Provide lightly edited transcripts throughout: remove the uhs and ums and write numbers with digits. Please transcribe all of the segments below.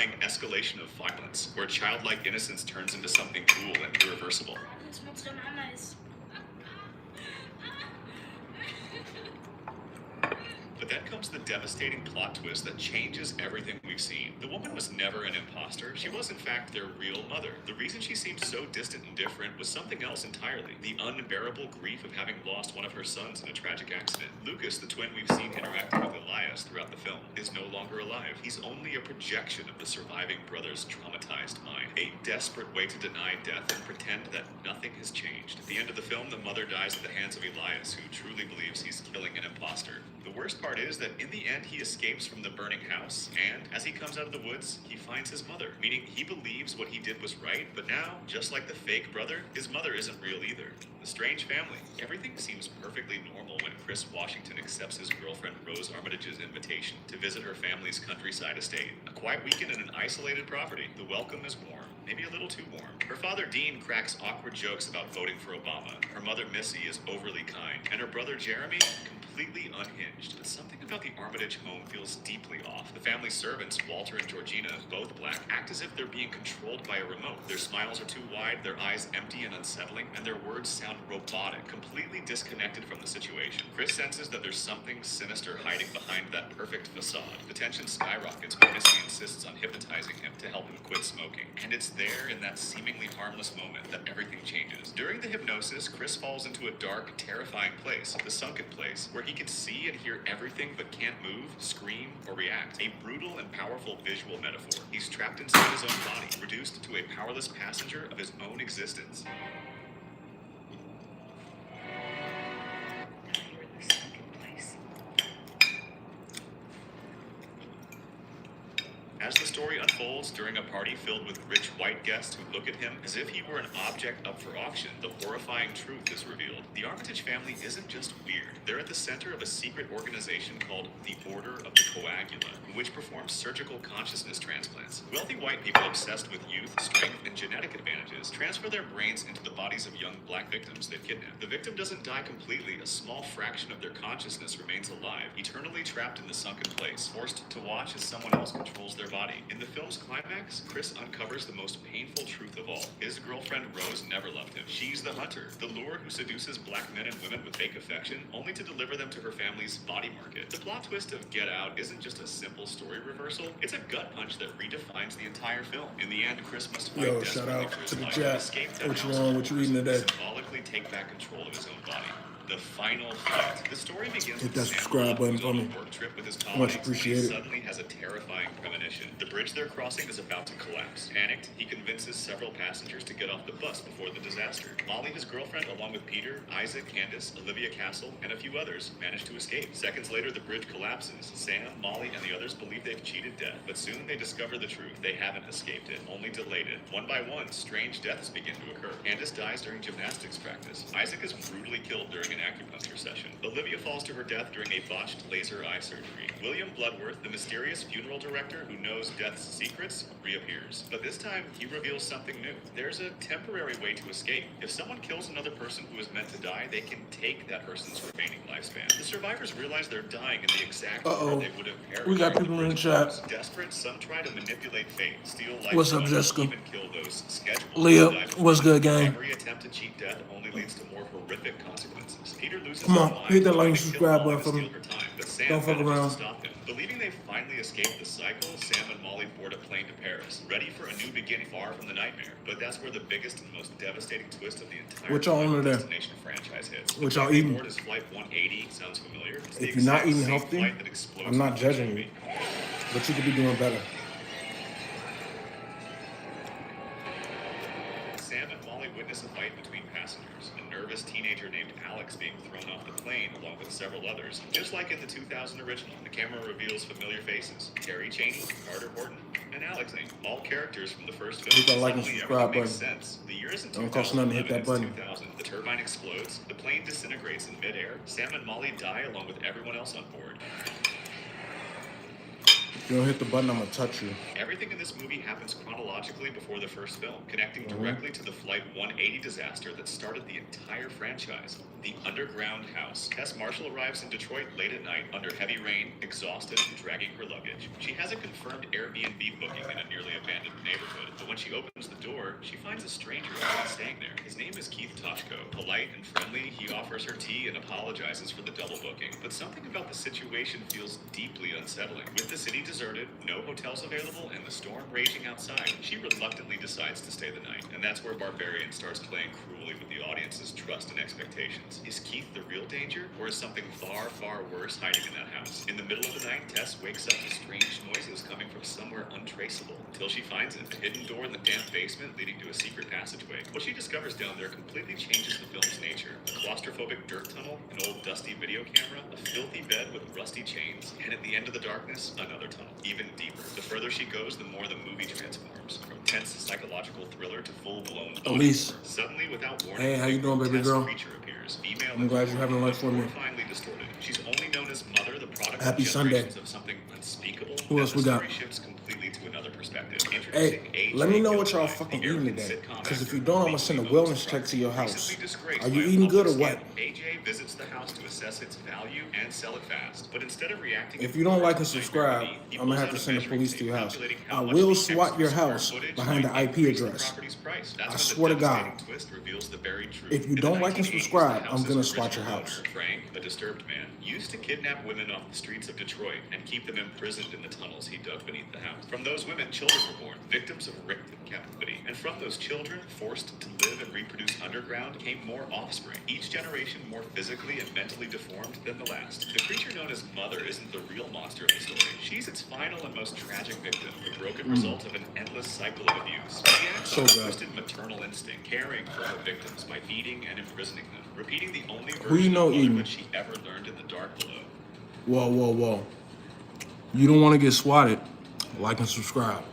terrifying escalation of violence, where childlike innocence turns into something cool and irreversible. Das muss dann anders. But then comes the devastating plot twist that changes everything we've seen. The woman was never an imposter. She was, in fact, their real mother. The reason she seemed so distant and different was something else entirely. The unbearable grief of having lost one of her sons in a tragic accident. Lucas, the twin we've seen interacting with Elias throughout the film, is no longer alive. He's only a projection of the surviving brother's traumatized mind. A desperate way to deny death and pretend that nothing has changed. At the end of the film, the mother dies at the hands of Elias, who truly believes he's killing an imposter. The worst part is that in the end he escapes from the burning house, and as he comes out of the woods, he finds his mother, meaning he believes what he did was right, but now, just like the fake brother, his mother isn't real either. A strange family. Everything seems perfectly normal when Chris Washington accepts his girlfriend Rose Armitage's invitation to visit her family's countryside estate. A quiet weekend in an isolated property. The welcome is warm. Maybe a little too warm. Her father Dean cracks awkward jokes about voting for Obama. Her mother Missy is overly kind, and her brother Jeremy completely unhinged. But something about the Armitage home feels deeply off. The family servants, Walter and Georgina, both black, act as if they're being controlled by a remote. Their smiles are too wide, their eyes empty and unsettling, and their words sound robotic, completely disconnected from the situation. Chris senses that there's something sinister hiding behind that perfect facade. The tension skyrockets when Missy insists on hypnotizing him to help him quit smoking. And it's there in that seemingly harmless moment that everything changes. During the hypnosis, Chris falls into a dark, terrifying place, the sunken place, where he can see and hear everything but can't move, scream, or react. A brutal and powerful visual metaphor. He's trapped inside his own body, reduced to a powerless passenger of his own existence. As the story unfolds during a party filled with rich white guests who look at him as if he were an object up for auction, the horrifying truth is revealed. The Armitage family isn't just weird. They're at the center of a secret organization called the Order of the Coagula, which performs surgical consciousness transplants. Wealthy white people obsessed with youth, strength, and genetic advantages transfer their brains into the bodies of young black victims they've kidnapped. The victim doesn't die completely. A small fraction of their consciousness remains alive, eternally trapped in the sunken place, forced to watch as someone else controls their body. In the film's climax, Chris uncovers the most painful truth of all. His girlfriend Rose never loved him. She's the hunter, the lure who seduces black men and women with fake affection, only to deliver them to her family's body market. The plot twist of Get Out isn't just a simple story reversal, it's a gut punch that redefines the entire film. In the end, Chris must fight desperately for his life, escape that house, what you reading today? symbolically take back control of his own body. The final fight. The story begins Hit with that Sam subscribe button for me. work trip with his Much colleagues, and he appreciated. suddenly has a terrifying premonition. The bridge they're crossing is about to collapse. Panicked, he convinces several passengers to get off the bus before the disaster. Molly, his girlfriend, along with Peter, Isaac, Candace, Olivia Castle, and a few others, manage to escape. Seconds later, the bridge collapses. Sam, Molly, and the others believe they've cheated death, but soon they discover the truth. They haven't escaped it, only delayed it. One by one, strange deaths begin to occur. Candace dies during gymnastics practice. Isaac is brutally killed during an acupuncture session. Olivia falls to her death during a botched laser eye surgery. William Bloodworth, the mysterious funeral director who knows death's secrets, reappears. But this time, he reveals something new. There's a temporary way to escape. If someone kills another person who is meant to die, they can take that person's remaining lifespan. The survivors realize they're dying in the exact order they would have perished. We got people in the chat. Desperate, some try to manipulate fate, steal life, What's up, Jessica? even kill those scheduled. Leah, what's good, gang? Every attempt to cheat death only leads to more horrific consequences. Peter loses Come on, his mind, hit that like and trying to subscribe kill Molly button for to me. steal her time, but Sam Don't fuck manages to around. stop him. Believing they've finally escaped the cycle, Sam and Molly board a plane to Paris, ready for a new beginning far from the nightmare. But that's where the biggest and most devastating twist of the entire What y'all Final on there? Destination franchise hits. What y'all The eating? board is Flight 180. Sounds familiar? It's the If you're not exact eating same healthy, flight that explodes I'm not in the judging movie. you, but you could be doing better. Sam and Molly witness a fight between passengers. A nervous teenager named Alex being thrown off the plane along with several others. Just like in the 2000 original, the camera reveals familiar faces. Terry Chaney, Carter Horton, and Alex Zane. All characters from the first film. Hit that like and Suddenly, subscribe everything makes button. sense. The year isn't Don't cost nothing to hit that 2011, button. it's 2000. The turbine explodes. The plane disintegrates in midair. Sam and Molly die along with everyone else on board. You don't hit the button, I'm gonna touch you. Everything in this movie happens chronologically before the first film, connecting directly to the Flight 180 disaster that started the entire franchise. The underground house. Tess Marshall arrives in Detroit late at night under heavy rain, exhausted and dragging her luggage. She has a confirmed Airbnb booking in a nearly abandoned neighborhood, but when she opens the door, she finds a stranger already staying there. His name is Keith Toshko. Polite and friendly, he offers her tea and apologizes for the double booking, but something about the situation feels deeply unsettling. With the city deserted, no hotels available, and the storm raging outside, she reluctantly decides to stay the night. And that's where Barbarian starts playing cruelly with the audience's trust and expectations. Is Keith the real danger, or is something far, far worse hiding in that house? In the middle of the night, Tess wakes up to strange noises coming from somewhere untraceable, until she finds it, a hidden door in the damp basement leading to a secret passageway. What she discovers down there completely changes the film's nature. A claustrophobic dirt tunnel, an old dusty video camera, a filthy bed with rusty chains, and at the end of the darkness, another tunnel, even deeper. The further she goes, the more the movie transforms, from tense psychological thriller to full-blown Elise. Suddenly, without warning, Hey, how you doing, baby Tess girl? creature appears, female I'm glad you're having lunch for me. horrifyingly distorted. She's only known as Mother, the product Happy of Sunday. generations of something unspeakable. Who else and we the got? story shifts completely to another perspective. Hey, Introducing let me AJ know what y'all Gilroy, fucking the eating arrogant today. sitcom Because if actor you don't, I'm who gonna send a recently wellness check to your house. recently disgraced Are you by a eating good or public what? scandal. AJ visits the house to assess its value and sell it fast. But instead of reacting, If you don't like and subscribe, I'm gonna have to send the police to your house. I will SWAT your house behind the IP address. I swear to God. If you don't like and subscribe, I'm gonna SWAT your house. Frank, a disturbed man, used to kidnap women off the streets of Detroit and keep them imprisoned in the tunnels he dug beneath the house. From those women, children were born, victims of Richten captivity. And from those children, forced to live and reproduce underground, came more offspring, each generation more physically and mentally deformed than the last. The creature known as Mother isn't the real monster of the story. She's its final and most tragic victim, the broken result of an endless cycle of abuse. She acts So on a good. twisted maternal instinct, caring for her victims by feeding and imprisoning them, repeating the only Who you version know of eating? motherhood she ever learned in the dark below. Whoa, whoa, whoa. You don't want to get swatted. Like and subscribe.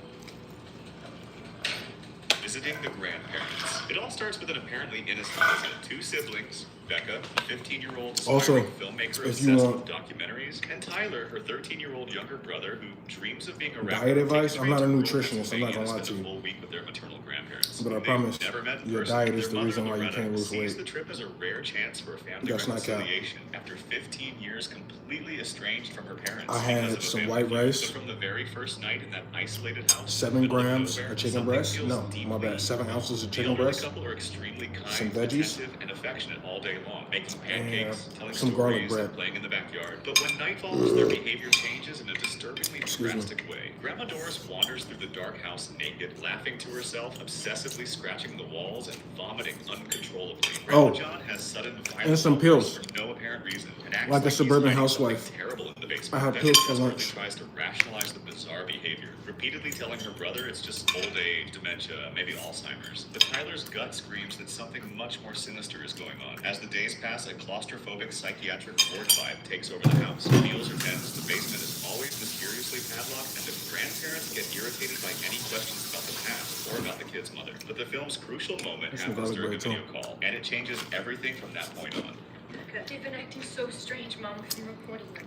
Visiting the grandparents. It all starts with an apparently innocent visit. Two siblings, Becca, a 15-year-old Also, aspiring filmmaker if you obsessed want with documentaries, and Tyler, her 13-year-old younger brother who dreams of being a rapper. diet advice, I'm not a Rural nutritionist, I'm not gonna Pennsylvania lie spend to a you. full week with their maternal grandparents. But I They've promise, never met in your person. diet is Their the mother, reason why you Loretta, can't lose sees weight. the trip as a rare chance for a family That's not cap. reconciliation after 15 years completely estranged from her parents. I had because of a some family white feud. rice, So from the very first night in that isolated house, 7 middle of grams nowhere, of chicken something breast. feels No, my deeply bad. 7 ounces of the chicken elderly breast. couple are extremely kind, Some veggies, attentive, and affectionate all day long, making pancakes, telling some garlic stories, bread. and playing in the backyard. But when night falls, their behavior changes in a disturbingly Excuse me. drastic way. Grandma Doris wanders through the dark house naked, laughing to herself, obsessively scratching the walls, and vomiting uncontrollably. Grandpa Oh, John has sudden violent and some outbursts pills. for no apparent reason, and acts Like a he's suburban hiding housewife. something terrible in the basement. I have Becca pills for desperately lunch. tries to rationalize the bizarre behavior, repeatedly telling her brother it's just old age, dementia, maybe Alzheimer's. But Tyler's gut screams that something much more sinister is going on. As the days pass, a claustrophobic psychiatric ward vibe takes over the house. Meals are tense, the basement is always mysteriously padlocked, and the grandparents get irritated by any questions about the past or about the kid's mother. But the film's crucial moment That's some happens garlic during a bread, video call, and it changes everything from that point on. Becca, they've been acting so strange, Mom, from reporting them.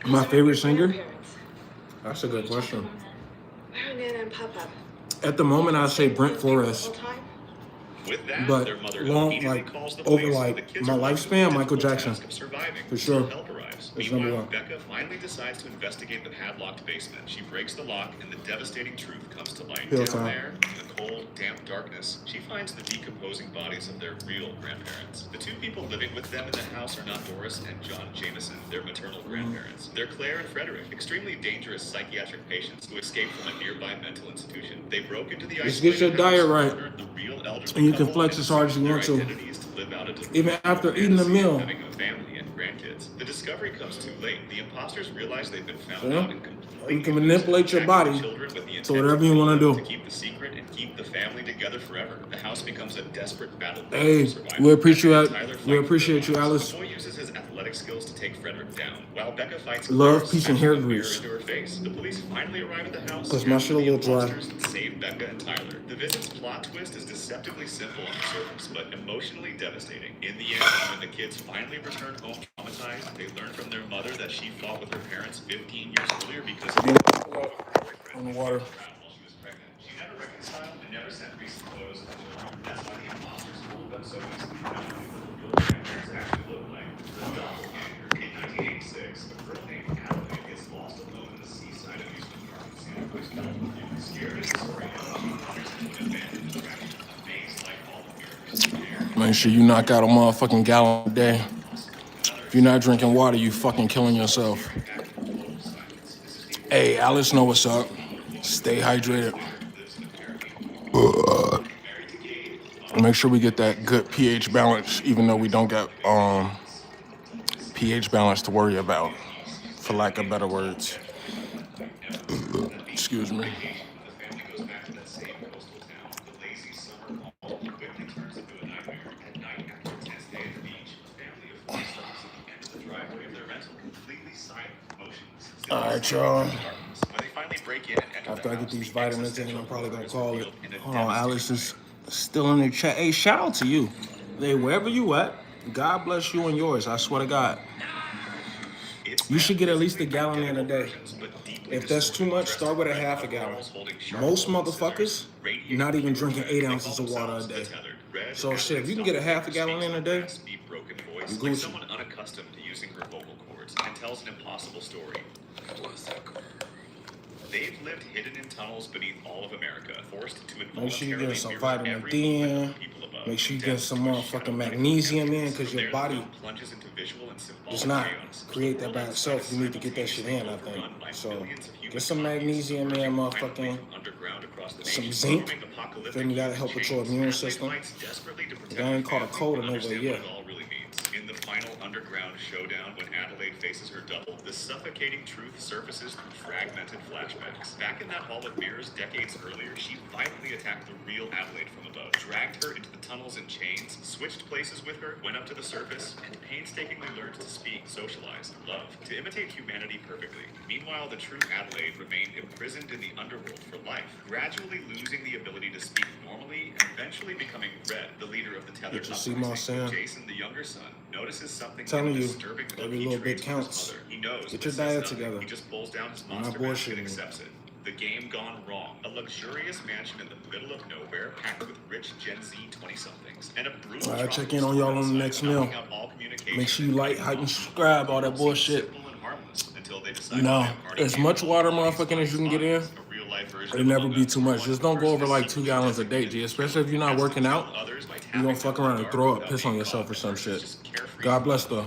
My These are favorite your singer? grandparents. That's a good question. Where are Nana and Papa? At the moment, I say Brent The whole Forrest. time? With that, But their mother long, immediately like, calls the over, police. like, The kids my are left with lifespan, the Michael difficult Jackson. task of surviving For sure. until help arrives. That's number Meanwhile, one. Becca finally decides to investigate the padlocked basement. She breaks the lock, and the devastating truth comes to light. Pill Down time. there, in the cold, damp darkness, she finds the decomposing bodies of their real grandparents. The two people living with them in the house are not Doris and John Jameson, their maternal grandparents. They're Claire and Frederick, extremely dangerous psychiatric patients who escaped from a nearby mental institution. They broke into the Just get your isolated diet house, right, murdered the real elderly and you can couple, flex and as hard as you their want to. identities to live out a Even after fantasy eating a of meal. having a family and grandkids. The discovery comes too late. The imposters realize they've been found Yeah. out and completely You can manipulate your attack the body children with the to intent whatever you kill wanna them, do. to keep the secret and keep the family together forever. The house becomes a desperate battle. Hey, for survival. we appreciate Tyler we fights for appreciate their you, lives. Alice. The boy uses his athletic skills to take Frederick down, while Becca fights Love, Claire, peace, and smashing hair a mirror grease. into her face. The police finally arrive at the house. 'Cause my shit a the little dry. imposters save Becca and Tyler. The visit's plot twist is deceptively simple on the surface, but emotionally devastating. In the end, when the kids finally return home from traumatized. They learned from their mother that she fought with her parents 15 years earlier because of on the water. she never reconciled and never sent recent photos of the children. That's why the imposters fooled them so easily. Now, what the real grandparents actually look like. The doppelganger. In 1986, a girl named Adelaide gets lost alone in the seaside amusement park in Santa Cruz, California. Scared and disoriented, she wanders into an abandoned attraction. Amazed like all Americans. Make sure you knock out a motherfucking gallon a day. If you're not drinking water, you fucking killing yourself. Hey, Alice, know what's up. Stay hydrated. Make sure we get that good pH balance, even though we don't get pH balance to worry about, for lack of better words. Excuse me. All right, y'all. After I get these vitamins in, I'm probably gonna call it. Hold on, Alice is still in the chat. Hey, shout out to you. Hey, wherever you at, God bless you and yours. I swear to God. You should get at least a gallon in a day. If that's too much, start with a half a gallon. Most motherfuckers not even drinking 8 ounces of water a day. So shit, if you can get a half a gallon in a day, you Gucci. Someone unaccustomed to using her vocal cords and tells an impossible story. They've lived hidden in tunnels beneath all of America, forced to make sure you involuntarily get some mirror vitamin every D movement in. of people above. Make sure you get some motherfucking magnesium in, because your body plunges into visual and symbolic does not chaos. create that by itself. You need to get that shit in, I think. So get some magnesium in, motherfucking. Some zinc. Then you gotta help with your immune system. That ain't caught a cold in over a year. In the final underground showdown, when Adelaide faces her double, the suffocating truth surfaces through fragmented flashbacks. Back in that hall of mirrors decades earlier, she violently attacked the real Adelaide from above, dragged her into the tunnels in chains, switched places with her, went up to the surface, and painstakingly learned to speak, socialize, love, to imitate humanity perfectly. Meanwhile, the true Adelaide remained imprisoned in the underworld for life, gradually losing the ability to speak normally and eventually becoming Red, the leader of the tethered Get your CMOS saying. Jason, the younger son, notices something Telling you, disturbing every little bit counts. He knows, get your diet together. He just pulls down his I'm not monster mask and bullshitting. accepts it. The game gone wrong. A luxurious mansion in the middle of nowhere, packed with rich Gen Z 20-somethings, and a brutal. All right, check in on y'all on the next meal. Make sure you like, hype, and subscribe. All that bullshit. You know, as much water, motherfucking, as you can get in. It'll never be too much. Just don't go over like 2 gallons a day, G. Especially if you're not working out. You're gonna fuck around and throw up, piss on yourself or some shit. God bless though.